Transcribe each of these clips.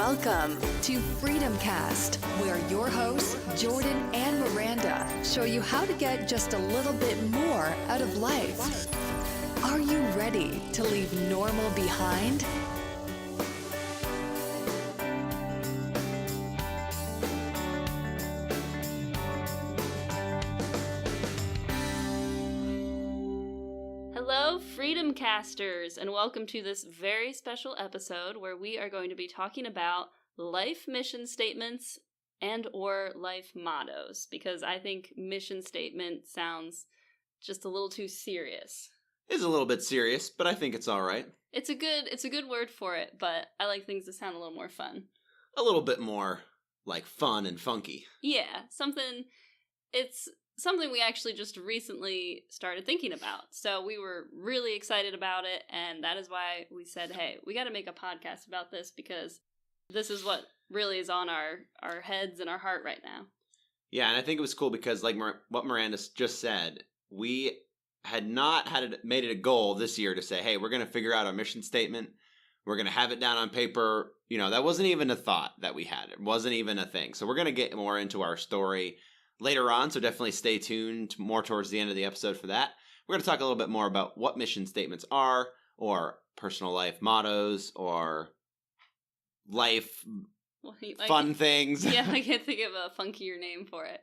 Welcome to Freedom Cast, where your hosts, Jordan and Miranda, show you how to get just a little bit more out of life. Are you ready to leave normal behind? Hello, Freedom Casters, and welcome to this very special episode where we are going to be talking about life mission statements and or life mottos, because I think mission statement sounds just a little too serious. It's a little bit serious, but I think it's all right. It's a good word for it, but I like things that sound a little more fun. A little bit more like fun and funky. Yeah, it's something we actually just recently started thinking about. So we were really excited about it, and that is why we said, hey, we got to make a podcast about this, because this is what really is on our heads and our heart right now. Yeah, and I think it was cool because, like what Miranda just said, we had not made it a goal this year to say, hey, we're going to figure out our mission statement. We're going to have it down on paper. You know, that wasn't even a thought that we had. It wasn't even a thing. So we're going to get more into our story later on, so definitely stay tuned more towards the end of the episode for that. We're going to talk a little bit more about what mission statements are, or personal life mottos, or life fun things. Yeah, I can't think of a funkier name for it.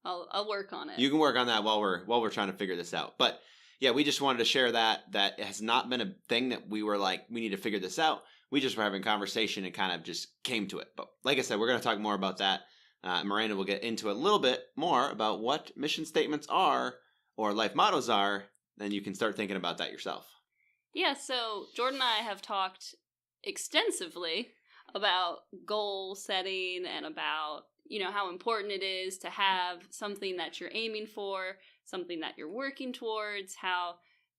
I'll work on it. You can work on that while we're trying to figure this out. But yeah, we just wanted to share that has not been a thing that we were like, we need to figure this out. We just were having a conversation and kind of just came to it. But like I said, we're going to talk more about that. Miranda will get into a little bit more about what mission statements are or life mottos are, then you can start thinking about that yourself. Yeah, so Jordan and I have talked extensively about goal setting and about, how important it is to have something that you're aiming for, something that you're working towards, how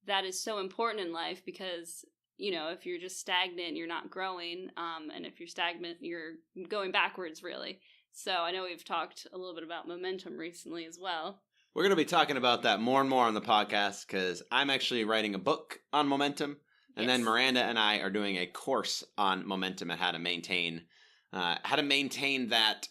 that is so important in life because, if you're just stagnant, you're not growing, and if you're stagnant, you're going backwards, really. So I know we've talked a little bit about momentum recently as well. We're going to be talking about that more and more on the podcast because I'm actually writing a book on momentum. And then Miranda and I are doing a course on momentum and how to maintain that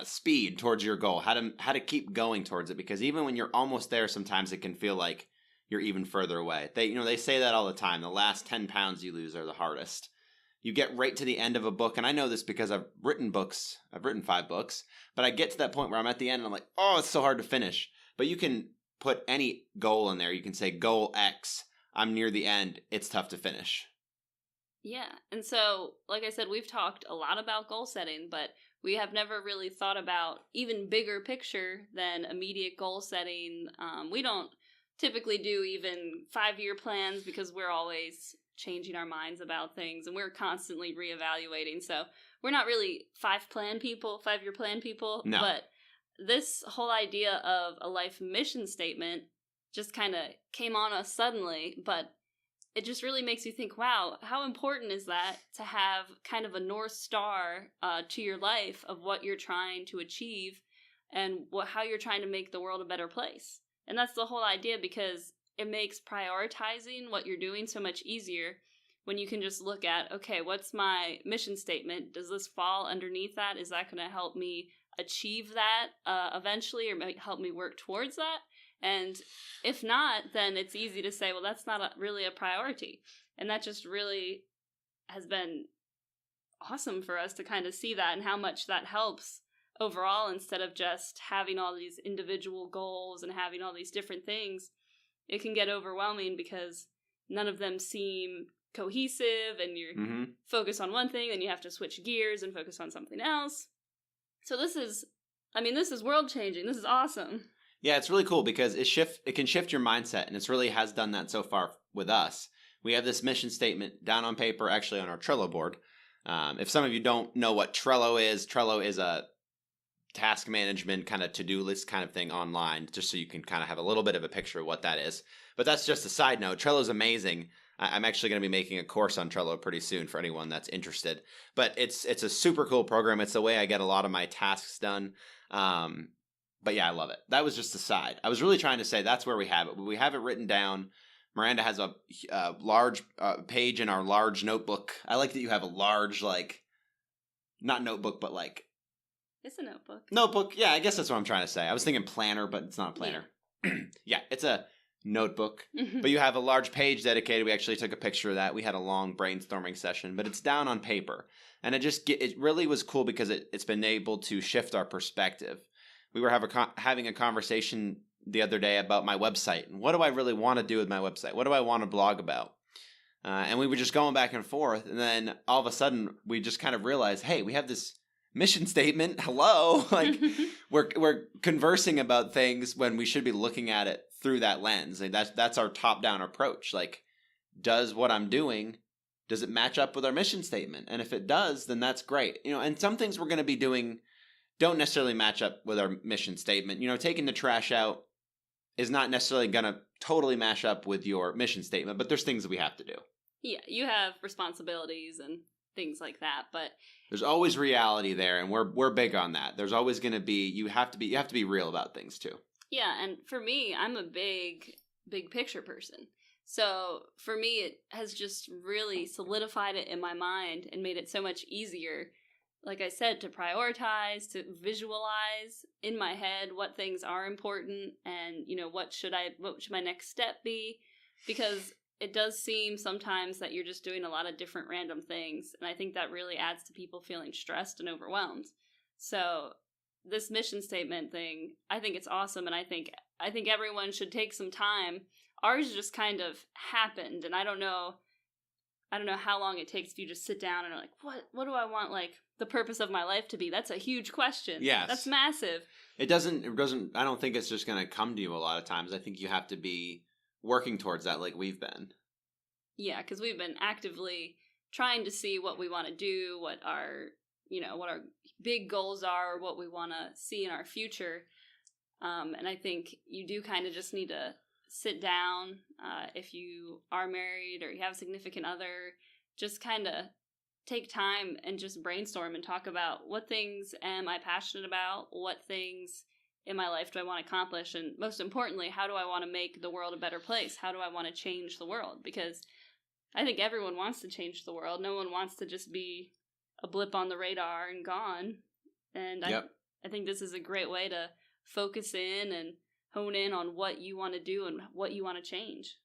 speed towards your goal, how to keep going towards it. Because even when you're almost there, sometimes it can feel like you're even further away. They say that all the time. The last 10 pounds you lose are the hardest. You get right to the end of a book, and I know this because I've written books. I've written 5 books, but I get to that point where I'm at the end and I'm like, oh, it's so hard to finish. But you can put any goal in there. You can say goal X. I'm near the end. It's tough to finish. Yeah, and so, like I said, we've talked a lot about goal setting, but we have never really thought about even bigger picture than immediate goal setting. We don't typically do even 5-year plans because we're always changing our minds about things, and we're constantly reevaluating. So we're not really 5-year plan people. No. But this whole idea of a life mission statement just kind of came on us suddenly, but it just really makes you think, wow, how important is that to have kind of a North Star to your life of what you're trying to achieve and how you're trying to make the world a better place. And that's the whole idea, because it makes prioritizing what you're doing so much easier when you can just look at, okay, what's my mission statement? Does this fall underneath that? Is that going to help me achieve that eventually, or help me work towards that? And if not, then it's easy to say, well, that's not really a priority. And that just really has been awesome for us to kind of see that and how much that helps overall, instead of just having all these individual goals and having all these different things. It can get overwhelming because none of them seem cohesive, and you're focused on one thing, then you have to switch gears and focus on something else. So this is world changing. This is awesome. Yeah, it's really cool because it can shift your mindset, and it really has done that so far with us. We have this mission statement down on paper, actually on our Trello board. If some of you don't know what Trello is a task management kind of to-do list kind of thing online, just so you can kind of have a little bit of a picture of what that is. But that's just a side note. Trello's amazing. I'm actually going to be making a course on Trello pretty soon for anyone that's interested. But it's a super cool program. It's the way I get a lot of my tasks done. But yeah, I love it. That was just a side. I was really trying to say that's where we have it. We have it written down. Miranda has a large page in our large notebook. I like that you have a large, not notebook, but like It's a notebook. notebook. Yeah, I guess that's what I'm trying to say. I was thinking planner, but it's not a planner. Yeah, it's a notebook. But you have a large page dedicated. We actually took a picture of that. We had a long brainstorming session, but it's down on paper. And it really was cool because it's been able to shift our perspective. We were having a conversation the other day about my website. And what do I really want to do with my website? What do I want to blog about? And we were just going back and forth. And then all of a sudden, we just kind of realized, hey, we have this mission statement. Hello. Like we're conversing about things when we should be looking at it through that lens. And that's our top-down approach. Like, does what I'm doing, does it match up with our mission statement? And if it does, then that's great. And some things we're going to be doing don't necessarily match up with our mission statement. Taking the trash out is not necessarily going to totally match up with your mission statement, but there's things that we have to do. Yeah, you have responsibilities and things like that, but there's always reality there, and we're big on that. There's always going to be you have to be real about things too. Yeah, and for me, I'm a big picture person. So for me, it has just really solidified it in my mind and made it so much easier, like I said, to prioritize, to visualize in my head what things are important and, what should my next step be? Because it does seem sometimes that you're just doing a lot of different random things. And I think that really adds to people feeling stressed and overwhelmed. So this mission statement thing, I think it's awesome. And I think everyone should take some time. Ours just kind of happened. And I don't know how long it takes if you just sit down and are like, what do I want, like, the purpose of my life to be? That's a huge question. Yes. That's massive. It doesn't, I don't think it's just going to come to you a lot of times. I think you have to be working towards that like we've been. Yeah, because we've been actively trying to see what we want to do, what our big goals are, what we want to see in our future. And I think you do kind of just need to sit down, if you are married or you have a significant other, just kind of take time and just brainstorm and talk about what things am I passionate about, what things in my life do I want to accomplish, and most importantly, how do I want to make the world a better place? How do I want to change the world? Because I think everyone wants to change the world. No one wants to just be a blip on the radar and gone. And yep. I think this is a great way to focus in and hone in on what you want to do and what you want to change.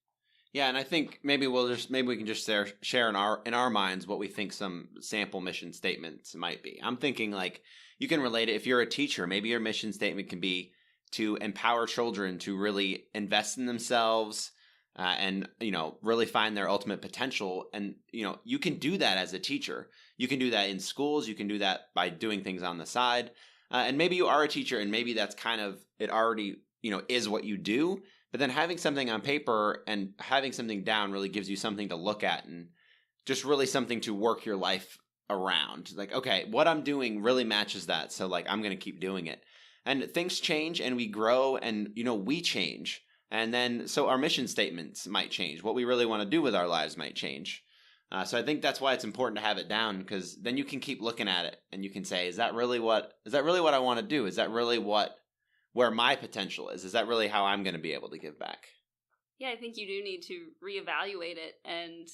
Yeah, and I think maybe we can just share in our minds what we think some sample mission statements might be. I'm thinking like you can relate it if you're a teacher. Maybe your mission statement can be to empower children to really invest in themselves and really find their ultimate potential. And you can do that as a teacher. You can do that in schools. You can do that by doing things on the side. And maybe you are a teacher, and maybe that's kind of it already is what you do. But then having something on paper and having something down really gives you something to look at and just really something to work your life around. Like, okay, what I'm doing really matches that. So like, I'm going to keep doing it. And things change and we grow and, we change. And then, so our mission statements might change. What we really want to do with our lives might change. So I think that's why it's important to have it down, because then you can keep looking at it and you can say, is that really what I want to do? Is that really where my potential is? Is that really how I'm going to be able to give back? Yeah, I think you do need to reevaluate it and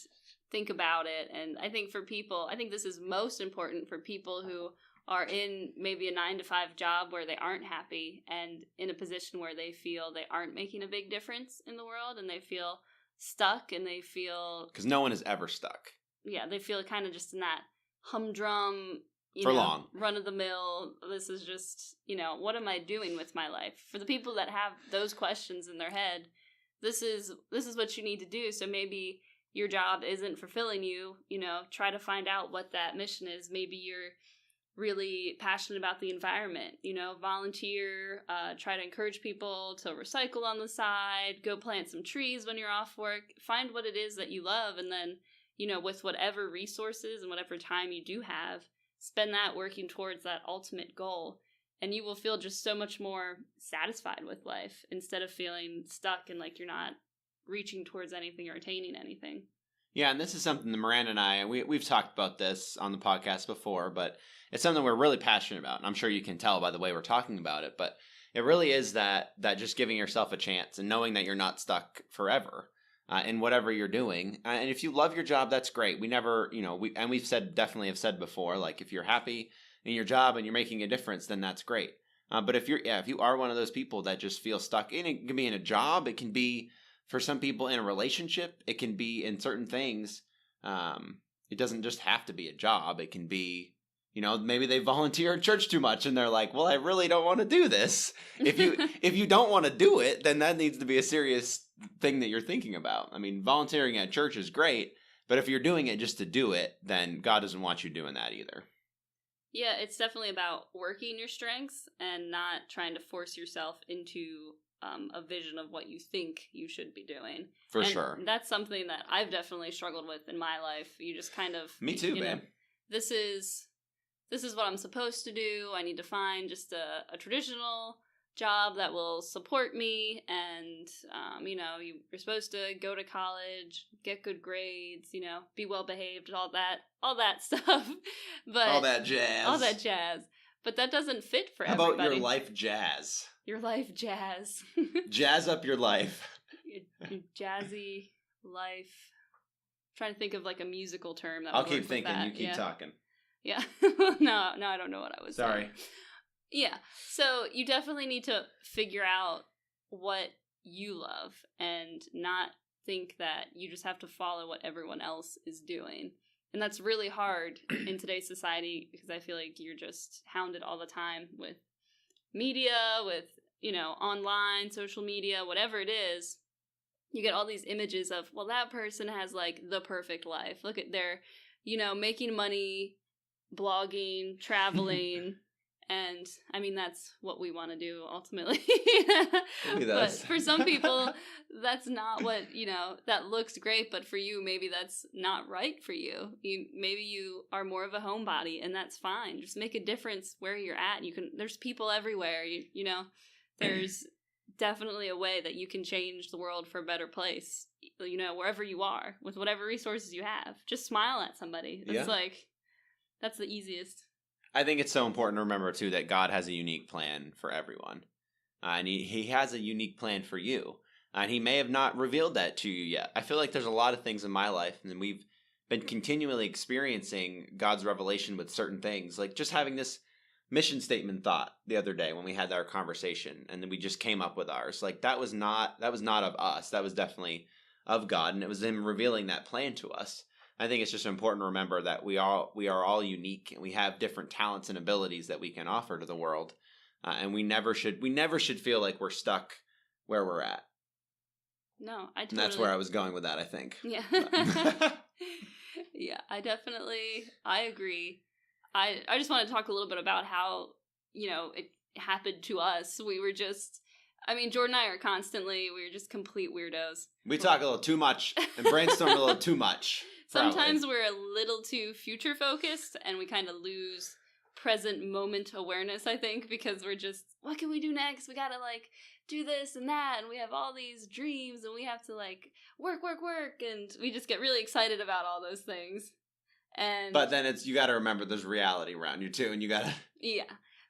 think about it. And I think this is most important for people who are in maybe a 9-to-5 job where they aren't happy and in a position where they feel they aren't making a big difference in the world, and they feel stuck and they feel... Because no one is ever stuck. Yeah, they feel kind of just in that humdrum... long. Run-of-the-mill, this is just, what am I doing with my life? For the people that have those questions in their head, this is what you need to do. So maybe your job isn't fulfilling you, try to find out what that mission is. Maybe you're really passionate about the environment, volunteer, try to encourage people to recycle on the side, go plant some trees when you're off work, find what it is that you love, and then, with whatever resources and whatever time you do have, spend that working towards that ultimate goal, and you will feel just so much more satisfied with life instead of feeling stuck and like you're not reaching towards anything or attaining anything. Yeah, and this is something that Miranda and I, we've talked about this on the podcast before, but it's something we're really passionate about, and I'm sure you can tell by the way we're talking about it, but it really is that just giving yourself a chance and knowing that you're not stuck forever. in whatever you're doing. And if you love your job, that's great. We never, we've definitely have said before, like if you're happy in your job and you're making a difference, then that's great. But if you are one of those people that just feel stuck it can be in a job, it can be for some people in a relationship, it can be in certain things. It doesn't just have to be a job. It can be, maybe they volunteer at church too much and they're like, well, I really don't want to do this. If you don't want to do it, then that needs to be a serious thing that you're thinking about. I mean, volunteering at church is great, but if you're doing it just to do it, then God doesn't want you doing that either. Yeah, it's definitely about working your strengths and not trying to force yourself into a vision of what you think you should be doing. For sure. That's something that I've definitely struggled with in my life. You just kind of... Me too, babe. This is what I'm supposed to do. I need to find just a traditional job that will support me, and you're supposed to go to college, get good grades, be well behaved, all that stuff. But all that jazz. But that doesn't fit for How everybody. about your life jazz? Your life jazz. Jazz up your life. Your jazzy life. I'm trying to think of like a musical term that I'll would work keep thinking. that. You keep talking. Yeah. No, I don't know what I was saying. Sorry. Yeah. So you definitely need to figure out what you love and not think that you just have to follow what everyone else is doing. And that's really hard in today's society because I feel like you're just hounded all the time with media, with, online, social media, whatever it is. You get all these images of, well, that person has like the perfect life. Look at their, making money, blogging, traveling. And I mean, that's what we want to do ultimately. But for some people, that's not what, that looks great. But for you, maybe that's not right for you. Maybe you are more of a homebody, and that's fine. Just make a difference where you're at. There's people everywhere. There's definitely a way that you can change the world for a better place, wherever you are, with whatever resources you have. Just smile at somebody. That's the easiest. I think it's so important to remember, too, that God has a unique plan for everyone. And he has a unique plan for you. And he may have not revealed that to you yet. I feel like there's a lot of things in my life, and we've been continually experiencing God's revelation with certain things. Like just having this mission statement thought the other day when we had our conversation, and then we just came up with ours. Like that was not of us. That was definitely of God, and it was him revealing that plan to us. I think it's just important to remember that we are all unique, and we have different talents and abilities that we can offer to the world, and we never should feel like we're stuck where we're at. No, I totally... And that's where I was going with that, I think. Yeah. Yeah, I agree. I just want to talk a little bit about how, it happened to us. We were just, Jordan and I are constantly, we're just complete weirdos. We talk a little too much and brainstorm a little too much. Sometimes we're a little too future focused and we kind of lose present moment awareness, I think, because we're just, what can we do next? We gotta do this and that, and we have all these dreams and we have to work, and we just get really excited about all those things. But then you gotta remember there's reality around you too, and you gotta... Yeah.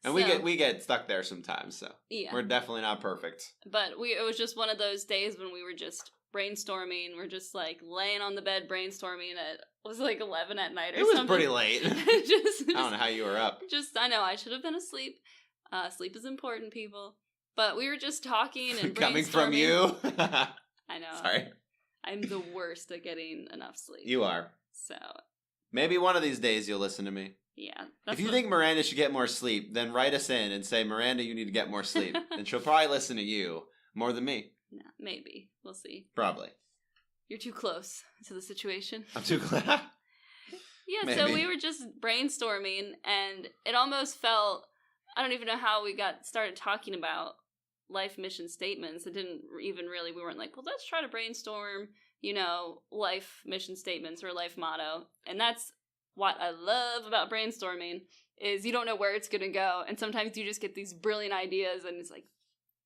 And we get stuck there sometimes, so yeah. We're definitely not perfect. But it was just one of those days when we were just brainstorming. We're just laying on the bed brainstorming at, it was 11 at night or something. It was pretty late. I don't know how you were up. I know, I should have been asleep. Sleep is important, people. But we were just talking and brainstorming. Coming from you. I know. Sorry. I'm the worst at getting enough sleep. You are. So. Maybe one of these days you'll listen to me. Yeah. If you think Miranda should get more sleep, then write us in and say, Miranda, you need to get more sleep. And she'll probably listen to you more than me. No, maybe. We'll see. Probably. You're too close to the situation. I'm too close. Yeah, maybe. So we were just brainstorming, and it almost felt, I don't even know how we started talking about life mission statements. It didn't even really, we weren't well, let's try to brainstorm, life mission statements or life motto. And that's what I love about brainstorming, is you don't know where it's going to go. And sometimes you just get these brilliant ideas, and it's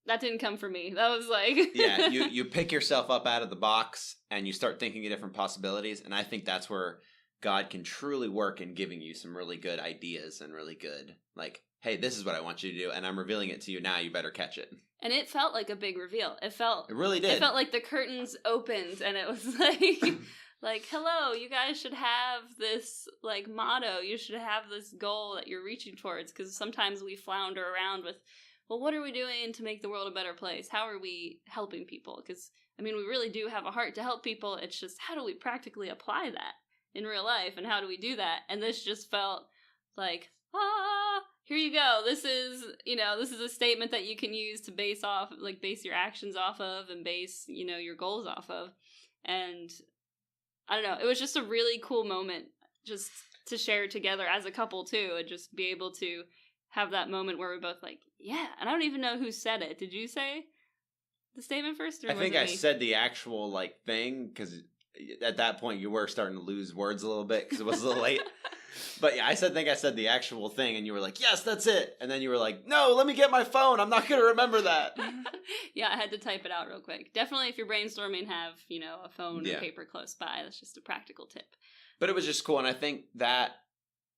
that didn't come from me. That was Yeah, you pick yourself up out of the box, and you start thinking of different possibilities. And I think that's where God can truly work in giving you some really good ideas and really good, hey, this is what I want you to do, and I'm revealing it to you now. You better catch it. And it felt like a big reveal. It really did. It felt like the curtains opened, and it was like, hello, you guys should have this like motto. You should have this goal that you're reaching towards. Because sometimes we flounder around with, well, what are we doing to make the world a better place? How are we helping people? Because I mean, we really do have a heart to help people. It's just, how do we practically apply that in real life, and how do we do that? And this just felt like, here you go. This is a statement that you can use to base your actions off of, and base, your goals off of. And I don't know, it was just a really cool moment just to share together as a couple too, and just be able to have that moment where we're both like, yeah. And I don't even know who said it. Did you say the statement first? Or I think I said the actual thing, because at that point you were starting to lose words a little bit because it was a little late. But yeah, I said the actual thing, and you were like, yes, that's it. And then you were like, no, let me get my phone. I'm not going to remember that. Yeah, I had to type it out real quick. Definitely, if you're brainstorming, have, a phone or paper close by. That's just a practical tip. But it was just cool, and I think that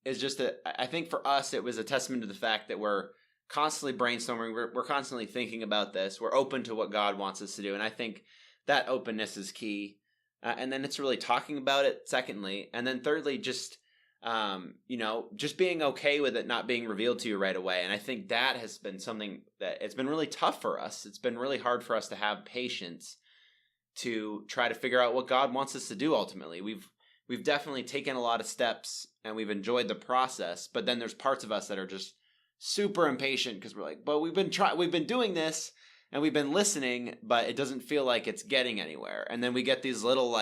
is just I think for us, it was a testament to the fact that we're constantly brainstorming. We're constantly thinking about this. We're open to what God wants us to do, and I think that openness is key. And then it's really talking about it, secondly. And then thirdly, just just being okay with it not being revealed to you right away. And I think that has been something that it's been really tough for us. It's been really hard for us to have patience to try to figure out what God wants us to do ultimately. We've definitely taken a lot of steps, and we've enjoyed the process, but then there's parts of us that are just super impatient because we're like, but we've been doing this and we've been listening, but it doesn't feel like it's getting anywhere. And then we get these little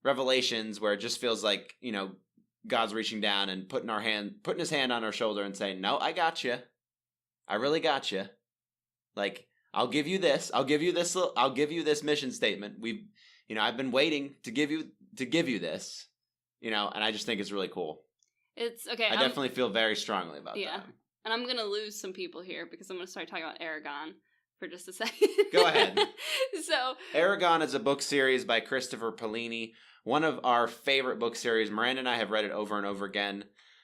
revelations where it just feels like, God's reaching down and putting his hand on our shoulder and saying, no, I got you. I really got you. I'll give you this. I'll give you this mission statement. I've been waiting to give you this, and I just think it's really cool. It's okay. I definitely feel very strongly about that. Yeah. And I'm going to lose some people here because I'm going to start talking about Eragon for just a second. Go ahead. So, Eragon is a book series by Christopher Paolini. One of our favorite book series. Miranda and I have read it over and over again.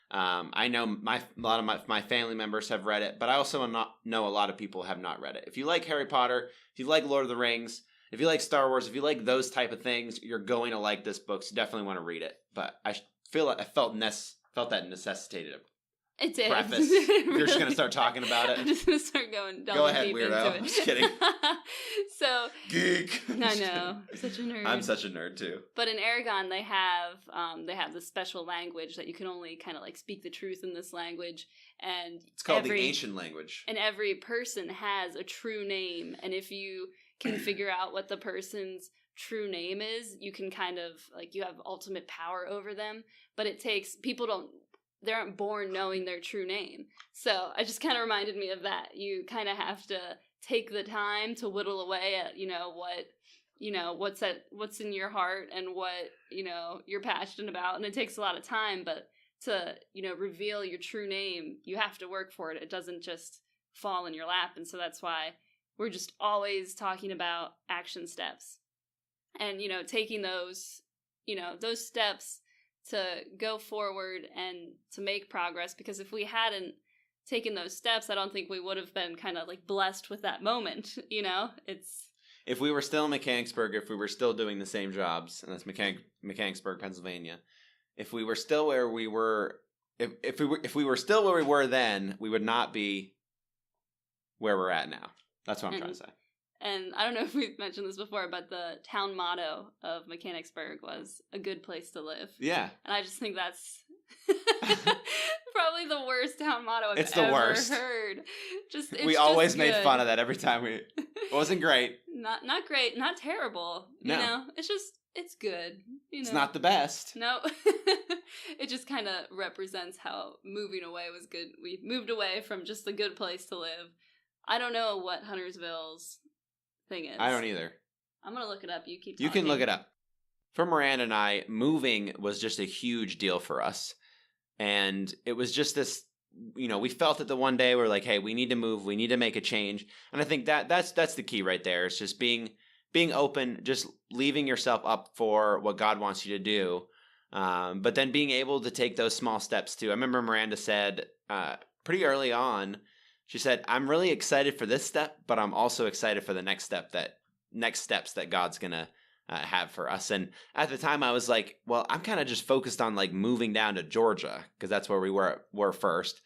I know a lot of my family members have read it, but I also know a lot of people have not read it. If you like Harry Potter, if you like Lord of the Rings, if you like Star Wars, if you like those type of things, you're going to like this book. So you definitely want to read it. But I felt that necessitated it did. Preface. If you're just going to start talking about it. I'm just going to start going Go ahead, deep weirdo. into it. I'm just kidding. So geek. I know, such a nerd. I'm such a nerd too. But in Eragon, they have this special language that you can only kind of speak the truth in this language, and it's called the ancient language. And every person has a true name, and if you can figure out what the person's true name is, you can kind of you have ultimate power over them. But it takes they aren't born knowing their true name. So I just kind of reminded me of that. You kind of have to take the time to whittle away at, what's in your heart and what, you're passionate about. And it takes a lot of time, but to, reveal your true name, you have to work for it. It doesn't just fall in your lap. And so that's why we're just always talking about action steps and, taking those steps to go forward and to make progress, because if we hadn't taken those steps, I don't think we would have been kind of blessed with that moment. It's if we were still in Mechanicsburg, if we were still doing the same jobs, and that's Mechanicsburg, Pennsylvania. If we were still where we were, if we were still where we were then, we would not be where we're at now. That's what I'm trying to say. And I don't know if we've mentioned this before, but the town motto of Mechanicsburg was "a good place to live." Yeah. And I just think that's probably the worst town motto I've ever heard. We always made fun of that every time it wasn't great. Not great, not terrible. No. It's good. It's not the best. No. It just kind of represents how moving away was good. We moved away from just a good place to live. I don't know what Huntersville's thing is. I don't either. I'm going to look it up. You keep talking. You can look it up. For Miranda and I, moving was just a huge deal for us. And it was just this, we felt it the one day we were like, hey, we need to move. We need to make a change. And I think that's the key right there. It's just being open, just leaving yourself up for what God wants you to do. But then being able to take those small steps too. I remember Miranda said, pretty early on, she said, I'm really excited for this step, but I'm also excited for the next steps that God's going to have for us. And at the time I was like, well, I'm kind of just focused on like moving down to Georgia because that's where we were first.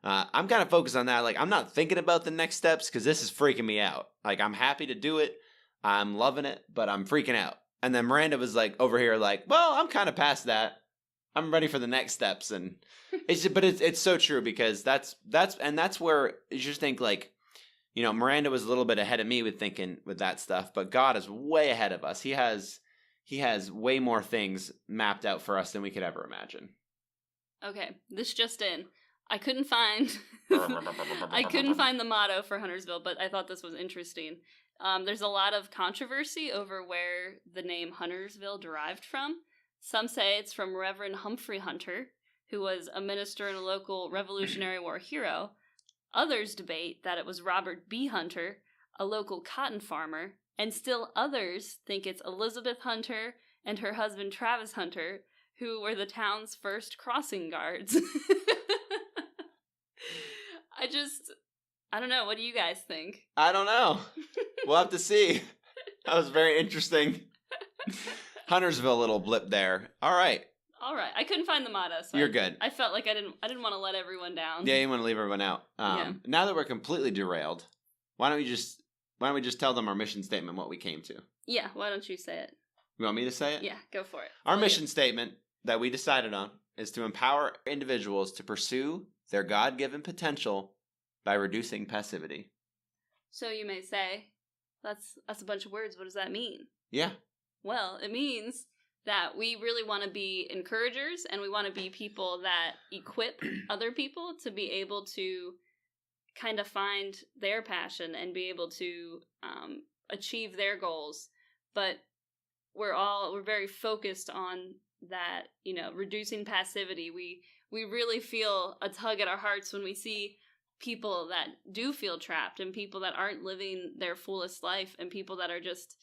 I'm kind of focused on that. Like, I'm not thinking about the next steps because this is freaking me out. Like, I'm happy to do it. I'm loving it, but I'm freaking out. And then Miranda was like over here like, well, I'm kind of past that. I'm ready for the next steps. And it's so true because that's where you just think like, you know, Miranda was a little bit ahead of me with thinking with that stuff, but God is way ahead of us. He has way more things mapped out for us than we could ever imagine. Okay, this just in. I couldn't find the motto for Huntersville, but I thought this was interesting. There's a lot of controversy over where the name Huntersville derived from. Some say it's from Reverend Humphrey Hunter, who was a minister and a local Revolutionary War hero. Others debate that it was Robert B. Hunter, a local cotton farmer, and still others think it's Elizabeth Hunter and her husband Travis Hunter, who were the town's first crossing guards. I don't know. What do you guys think? I don't know. We'll have to see. That was very interesting. Huntersville little blip there. All right. I couldn't find the motto. So You're good. I felt like I didn't want to let everyone down. Yeah, you want to leave everyone out. Now that we're completely derailed, why don't we just tell them our mission statement, what we came to? Yeah. Why don't you say it? You want me to say it? Yeah. Go for it. Our mission statement that we decided on is to empower individuals to pursue their God-given potential by reducing passivity. So you may say, that's a bunch of words. What does that mean? Yeah. Well, it means that we really want to be encouragers and we want to be people that equip other people to be able to kind of find their passion and be able to achieve their goals. But we're very focused on that, you know, reducing passivity. We really feel a tug at our hearts when we see people that do feel trapped and people that aren't living their fullest life and people that are just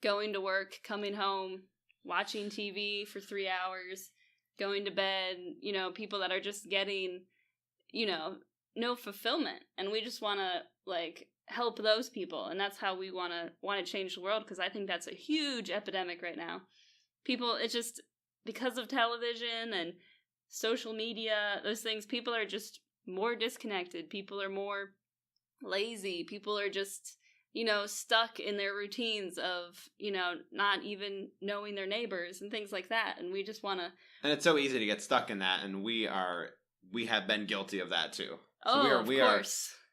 going to work, coming home, watching TV for 3 hours, going to bed, you know, people that are just getting, you know, no fulfillment. And we just want to like help those people. And that's how we want to change the world, because I think that's a huge epidemic right now. People, it's just because of television and social media, those things, people are just more disconnected. People are more lazy. People are just, you know, stuck in their routines of, you know, not even knowing their neighbors and things like that. And we just want to. And it's so easy to get stuck in that. And we have been guilty of that too. So we are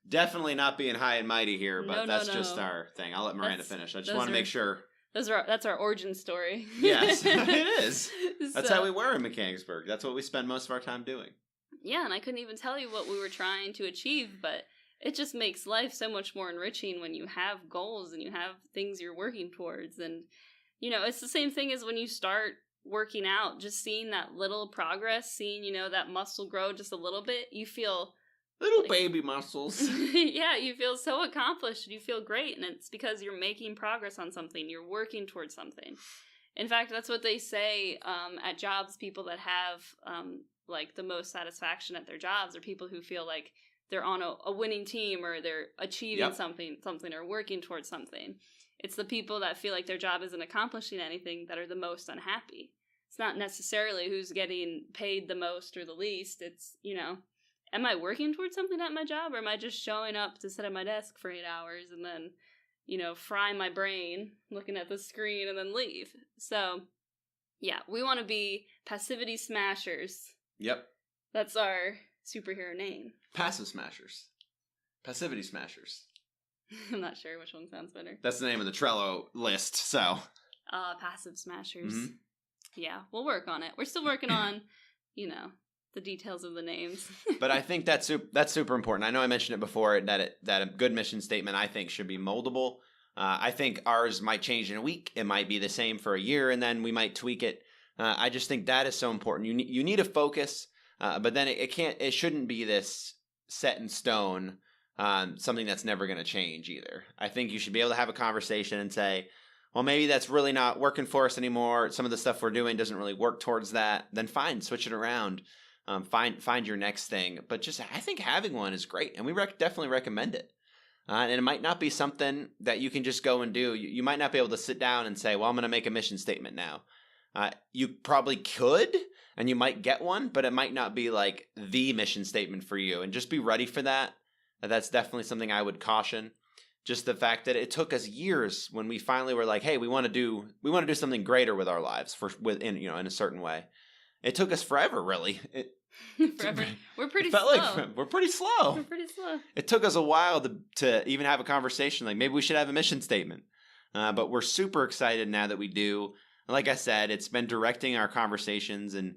definitely not being high and mighty here, but that's just our thing. I'll let Miranda finish. I just want to make sure. That's our origin story. Yes, it is. That's how we were in Mechanicsburg. That's what we spend most of our time doing. Yeah, and I couldn't even tell you what we were trying to achieve, but it just makes life so much more enriching when you have goals and you have things you're working towards. And, you know, it's the same thing as when you start working out, just seeing that little progress, seeing, you know, that muscle grow just a little bit, you feel little like, baby muscles. Yeah, you feel so accomplished and you feel great. And it's because you're making progress on something. You're working towards something. In fact, that's what they say at jobs. People that have like the most satisfaction at their jobs are people who feel like they're on a winning team or they're achieving something or working towards something. It's the people that feel like their job isn't accomplishing anything that are the most unhappy. It's not necessarily who's getting paid the most or the least. It's, you know, am I working towards something at my job, or am I just showing up to sit at my desk for 8 hours and then, you know, fry my brain looking at the screen and then leave? So, yeah, we want to be passivity smashers. Yep. That's our superhero name. Passive smashers. Passivity smashers. I'm not sure which one sounds better. That's the name of the Trello list, so. Passive smashers. Mm-hmm. Yeah, we'll work on it. We're still working on, you know, the details of the names. But I think that's super important. I know I mentioned it before, that a good mission statement, I think, should be moldable. I think ours might change in a week. It might be the same for a year, and then we might tweak it. I just think that is so important. You need a focus, but then it shouldn't be this set in stone, something that's never going to change either. I think you should be able to have a conversation and say, well, maybe that's really not working for us anymore. Some of the stuff we're doing doesn't really work towards that. Then fine, switch it around. Find your next thing. But just, I think having one is great, and we definitely recommend it. And it might not be something that you can just go and do. You might not be able to sit down and say, well, I'm going to make a mission statement now. You probably could, and you might get one, but it might not be like the mission statement for you. And just be ready for that. That's definitely something I would caution. Just the fact that it took us years when we finally were like, hey, we want to do something greater with our lives in a certain way. It took us forever, really. Forever. We're pretty slow. Like we're pretty slow. We're pretty slow. It took us a while to even have a conversation. Like, maybe we should have a mission statement. But we're super excited now that we do. Like I said, it's been directing our conversations and,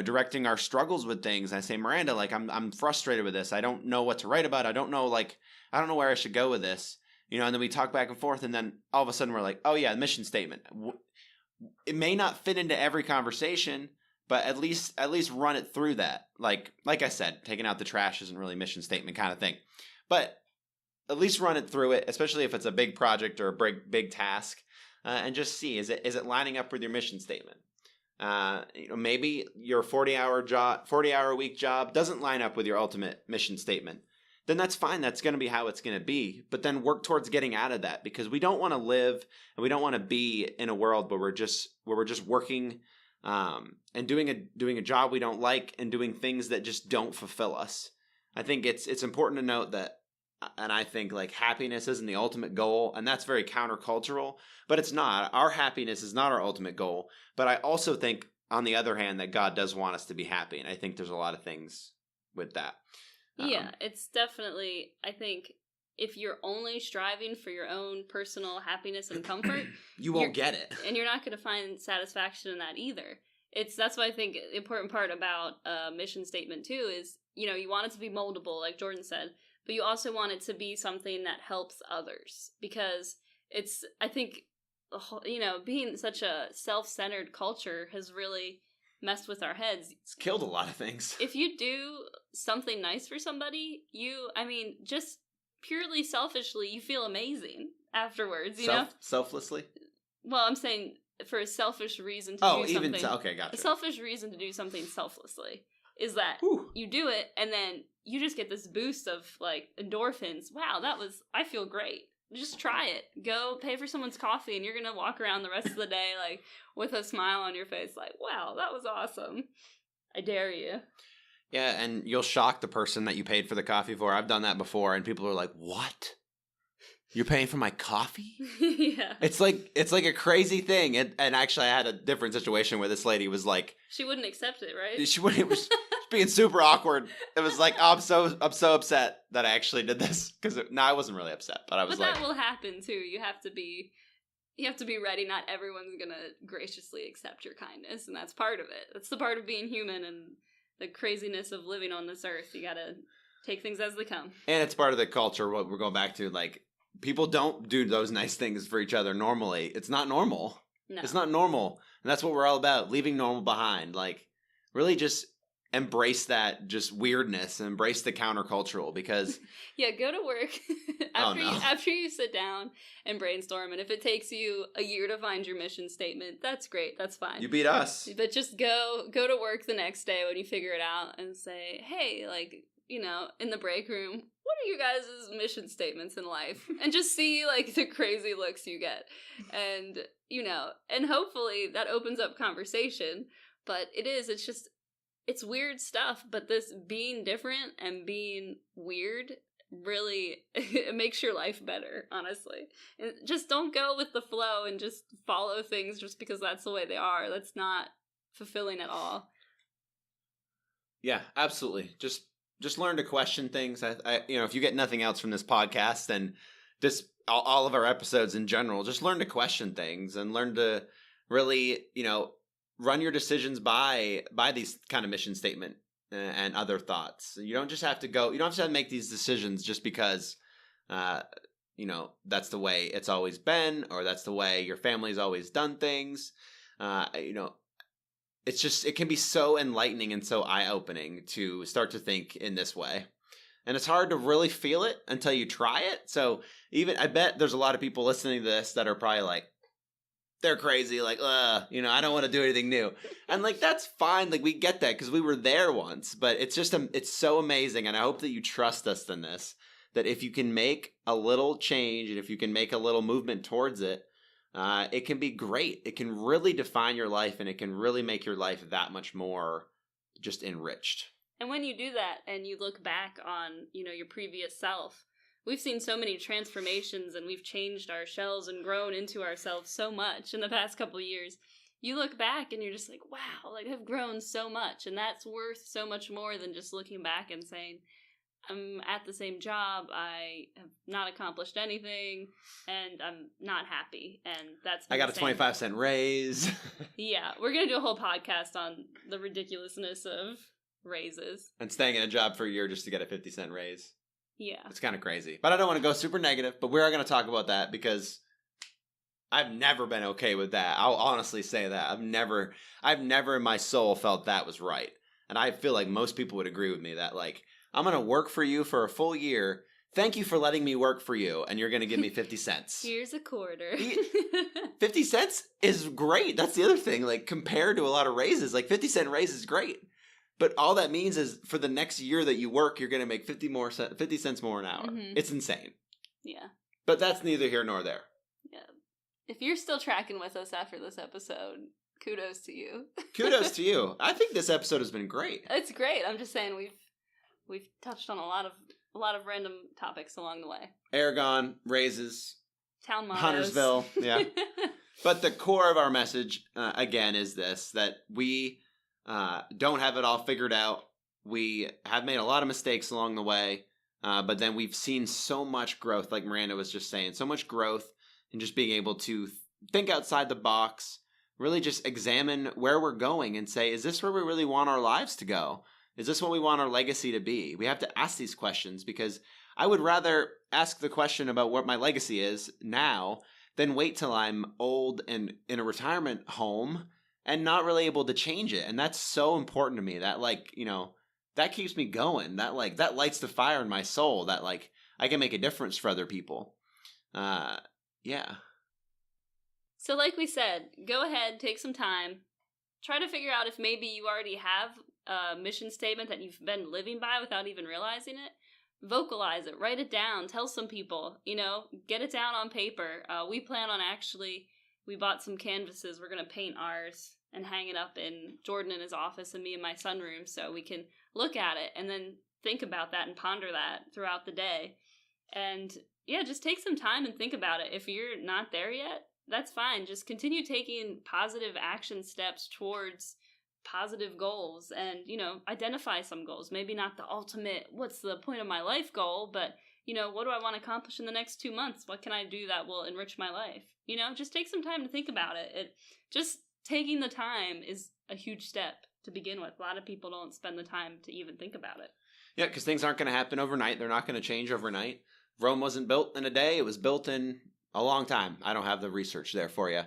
directing our struggles with things. I say, Miranda, like, I'm frustrated with this. I don't know what to write about. I don't know where I should go with this. And then we talk back and forth, and then all of a sudden we're like, oh yeah, mission statement. It may not fit into every conversation, but at least run it through that. Like I said, taking out the trash isn't really a mission statement kind of thing. But at least run it through it, especially if it's a big project or a big task, and just see, is it lining up with your mission statement? Maybe your 40-hour week job doesn't line up with your ultimate mission statement. Then that's fine. That's going to be how it's going to be. But then work towards getting out of that, because we don't want to live and we don't want to be in a world where we're just working and doing a job we don't like and doing things that just don't fulfill us. I think it's important to note that, and I think like happiness isn't the ultimate goal, and that's very countercultural, but it's not. Our happiness is not our ultimate goal. But I also think, on the other hand, that God does want us to be happy, and I think there's a lot of things with that. Yeah, it's definitely, I think, if you're only striving for your own personal happiness and comfort, you won't get it. And you're not going to find satisfaction in that either. That's why I think the important part about a mission statement too is, you want it to be moldable, like Jordan said, but you also want it to be something that helps others, because I think, being such a self-centered culture has really messed with our heads. It's killed a lot of things. If you do something nice for somebody, just purely selfishly, you feel amazing afterwards, Selflessly? Well, I'm saying for a selfish reason to do something. Okay, gotcha. A selfish reason to do something selflessly is that you do it, and then you just get this boost of, like, endorphins. Wow, I feel great. Just try it. Go pay for someone's coffee, and you're going to walk around the rest of the day, like, with a smile on your face, like, wow, that was awesome. I dare you. Yeah, and you'll shock the person that you paid for the coffee for. I've done that before, and people are like, what? You're paying for my coffee? Yeah. It's like a crazy thing. And actually, I had a different situation where this lady was like... She wouldn't accept it, right? She wouldn't. It was being super awkward. It was like, oh, I'm so upset that I actually did this. I wasn't really upset, but I was But that will happen, too. You have to be ready. Not everyone's going to graciously accept your kindness, and that's part of it. That's the part of being human and the craziness of living on this earth. You got to take things as they come. And it's part of the culture, what we're going back to, like, people don't do those nice things for each other normally. It's not normal. No. It's not normal. And that's what we're all about, leaving normal behind. Like, really just embrace that just weirdness and embrace the countercultural, because... Yeah, go to work after you sit down and brainstorm. And if it takes you a year to find your mission statement, that's great. That's fine. You beat us. But just go to work the next day when you figure it out and say, hey, like, in the break room, what are you guys' mission statements in life? And just see, like, the crazy looks you get. And, and hopefully that opens up conversation. But it's weird stuff. But this being different and being weird really it makes your life better, honestly. And just don't go with the flow and just follow things just because that's the way they are. That's not fulfilling at all. Yeah, absolutely. Just learn to question things. I if you get nothing else from this podcast and just all of our episodes in general, just learn to question things and learn to really, run your decisions by these kind of mission statement and other thoughts. You don't have to make these decisions just because, that's the way it's always been, or that's the way your family's always done things. It can be so enlightening and so eye-opening to start to think in this way. And it's hard to really feel it until you try it. So I bet there's a lot of people listening to this that are probably like, they're crazy. Like, I don't want to do anything new. And like, that's fine. Like, we get that because we were there once. But it's just, it's so amazing. And I hope that you trust us in this, that if you can make a little change and if you can make a little movement towards it, it can be great. It can really define your life and it can really make your life that much more just enriched. And when you do that and you look back on, your previous self, we've seen so many transformations and we've changed our shells and grown into ourselves so much in the past couple of years. You look back and you're just like, wow, like I've grown so much. And that's worth so much more than just looking back and saying, I'm at the same job, I have not accomplished anything, and I'm not happy. And that's I got a 25-cent raise. Yeah, we're going to do a whole podcast on the ridiculousness of raises. And staying in a job for a year just to get a 50-cent raise. Yeah. It's kind of crazy. But I don't want to go super negative, but we are going to talk about that because I've never been okay with that. I'll honestly say that. I've never in my soul felt that was right. And I feel like most people would agree with me that, like, I'm going to work for you for a full year. Thank you for letting me work for you, and you're going to give me 50 cents. Here's a quarter. 50 cents is great. That's the other thing. Like, compared to a lot of raises, like 50-cent raise is great. But all that means is for the next year that you work, you're going to make 50 cents more an hour. Mm-hmm. It's insane. Yeah. But that's neither here nor there. Yeah. If you're still tracking with us after this episode, kudos to you. Kudos to you. I think this episode has been great. It's great. I'm just saying we've touched on a lot of random topics along the way. Aragon, raises, town mottos, Huntersville, yeah. But the core of our message, again, is this, that we don't have it all figured out. We have made a lot of mistakes along the way, but then we've seen so much growth, like Miranda was just saying, so much growth in just being able to think outside the box, really just examine where we're going and say, is this where we really want our lives to go? Is this what we want our legacy to be? We have to ask these questions because I would rather ask the question about what my legacy is now than wait till I'm old and in a retirement home and not really able to change it. And that's so important to me. That, like, that keeps me going. That lights the fire in my soul that, like, I can make a difference for other people. Yeah. So like we said, go ahead, take some time. Try to figure out if maybe you already have a mission statement that you've been living by without even realizing it. Vocalize it, write it down, tell some people, get it down on paper. We plan on we bought some canvases. We're going to paint ours and hang it up in Jordan in his office and me in my sunroom so we can look at it and then think about that and ponder that throughout the day. And yeah, just take some time and think about it. If you're not there yet, that's fine. Just continue taking positive action steps towards positive goals and, identify some goals. Maybe not the ultimate, what's the point of my life goal, but, what do I want to accomplish in the next 2 months? What can I do that will enrich my life? Just take some time to think about it. Just taking the time is a huge step to begin with. A lot of people don't spend the time to even think about it. Yeah, because things aren't going to happen overnight. They're not going to change overnight. Rome wasn't built in a day. It was built in a long time. I don't have the research there for you.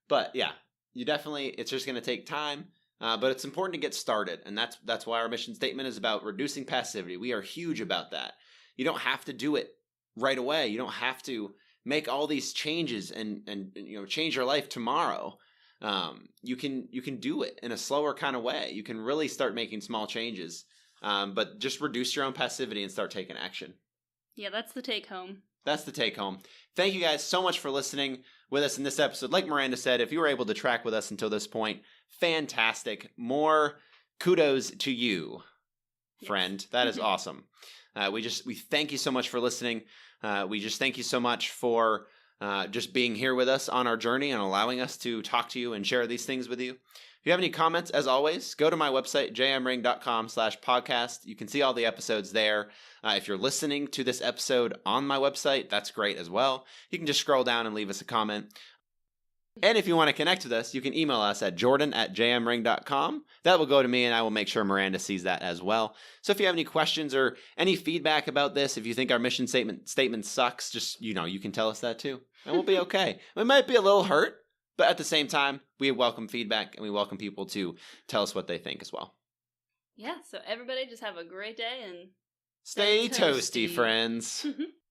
But yeah, it's just going to take time. But it's important to get started. And that's why our mission statement is about reducing passivity. We are huge about that. You don't have to do it right away. You don't have to make all these changes and change your life tomorrow. You can do it in a slower kind of way. You can really start making small changes. But just reduce your own passivity and start taking action. Yeah, that's the take home. That's the take home. Thank you guys so much for listening with us in this episode. Like Miranda said, if you were able to track with us until this point, fantastic. More kudos to you, friend. Yes. That is awesome. We thank you so much for listening. We just thank you so much for just being here with us on our journey and allowing us to talk to you and share these things with you. If you have any comments, as always, go to my website, jmring.com/podcast. You can see all the episodes there. If you're listening to this episode on my website, that's great as well. You can just scroll down and leave us a comment. And if you want to connect with us, you can email us at jordan@jmring.com. That will go to me, and I will make sure Miranda sees that as well. So if you have any questions or any feedback about this, if you think our mission statement sucks, just, you can tell us that too. And we'll be okay. We might be a little hurt, but at the same time, we welcome feedback, and we welcome people to tell us what they think as well. Yeah, so everybody just have a great day and stay toasty, friends.